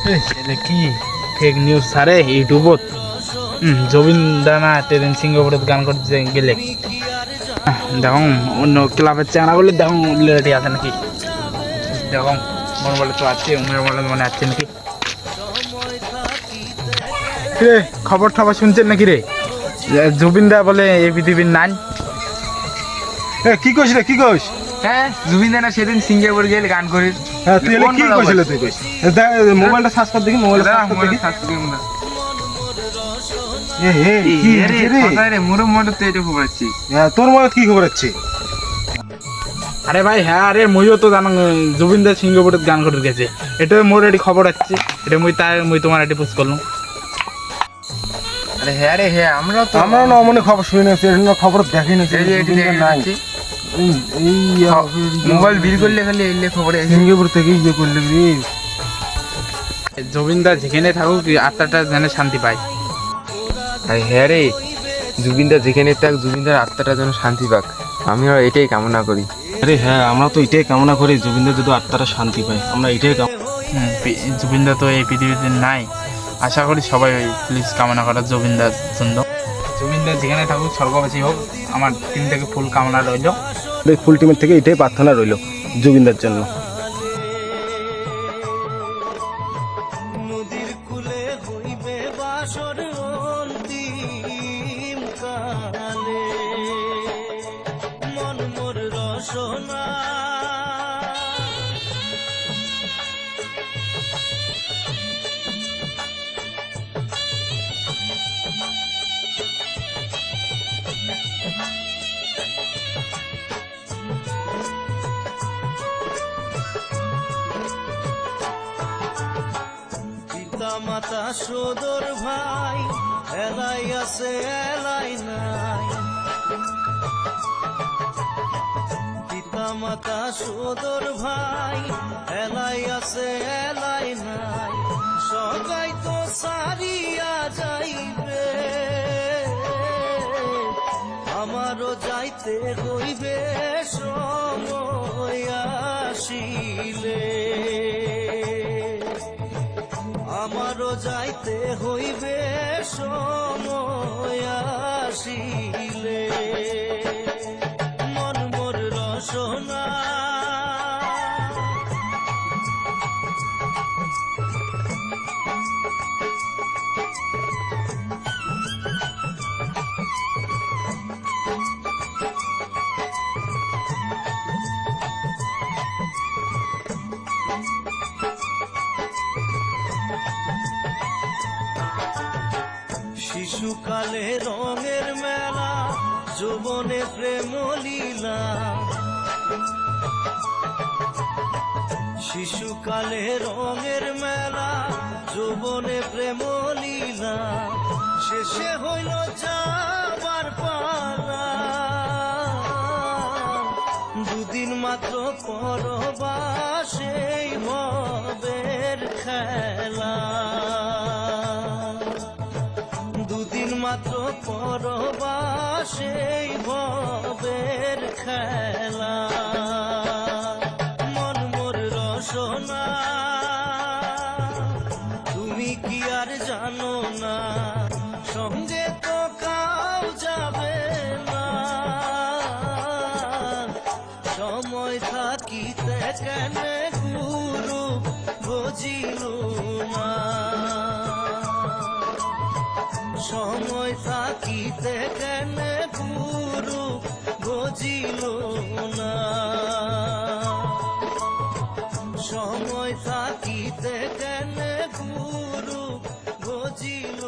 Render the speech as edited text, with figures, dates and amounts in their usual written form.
কি fake news সারে ইউটিউবত জবিন দানা ট্রেন সিঙ্গাপুরত গান করতে গেলে দেখো অন্য ক্লাবের চ্যাংড়া বলে দেখো রেডি আছে নাকি দেখো মনে বলে তো আছে উমের বলে মনে আছে নাকি রে খবর টবর শুনছেন নাকি রে জুবিন দা বলে এই পৃথিবীর নাই কি কইস রে কি কইস? হ্যাঁ জুবিন দা না সেদিন সিঙ্গাপুর গেলে গান করে। হ্যাঁ তুই কি কইছিল তুই কইস? মোবাইলটা সার্চ কর দেখি মোবাইলটা সার্চ কর দেখি। কি রে আরে মোর মনে তো এটা খবর আছে। হ্যাঁ তোর মনে কি খবর আছে? আরে ভাই হ্যাঁ আরে মইও তো জানো জুবিন দা সিঙ্গাপুরে গান করে গেছে এটা মোর এটি খবর আছে এটা মুই তোমার এটি পোস্ট করলাম। আরে হ্যাঁ রে হ্যাঁ আমরা না মনে খবর শুনে নেছি এর খবর দেখিনি নাই এই মোবাইল বিল করলে খালি এলে খবর সিঙ্গাপুর থেকে ইয়ে করলে রে জুবিন দা যেখানে থাকুক আত্মাটা যেন শান্তি পায়। আরে হ্যাঁ রে জুবিন দা যেখানে থাক জুবিন দার আত্মাটা যেন শান্তি পাক আমি এটাই কামনা করি। আরে হ্যাঁ আমরা তো এটাই কামনা করি জুবিন দা যদি আত্মাটা শান্তি পায় আমরা এটাই জুবিন দা তো এই পৃথিবীতে নাই আশা করি সবাই প্লিজ কামনা করা জুবিন দার জন্য জুবিন দা যেখানে থাকুক স্বর্গবাসী হোক আমার টিম থেকে ফুল কামনা রইল ফুল টিমের থেকে এটাই প্রার্থনা রইল জুবিনদার জন্য। নদীর কূলে হইবে বাসর অন্তিম কালে মন মোর রসনা মাতা সদর ভাই এলাই আছে এলাই নাই পিতা মাতা সদর ভাই এলাই আছে এলাই নাই সবাই তো সারিয়া যাইবে আমারও যাইতে হইবে সময় আসিলে আমারও যাইতে হইবে সময় আসিলে মন মোর রসনা শিশুকালে রঙের মেলা যৌবনে প্রেম লীলা শিশুকালে রঙের মেলা যৌবনে প্রেম লীলা শেষে হইল যাবার পালা দুদিন মাত্র পরবাসেই ভবের খেলা দুদিন মাত্র পরবাসেই ভবের খেলা মন মোর রসনা তুমি কি আর জানো না সঙ্গে তো কাউ যাবে না সময় থাকিতে কেন গুরু বুঝিল না সময় থাকিতে কেন গুরু বুঝিল না সময় থাকিতে কেন গুরু বুঝিল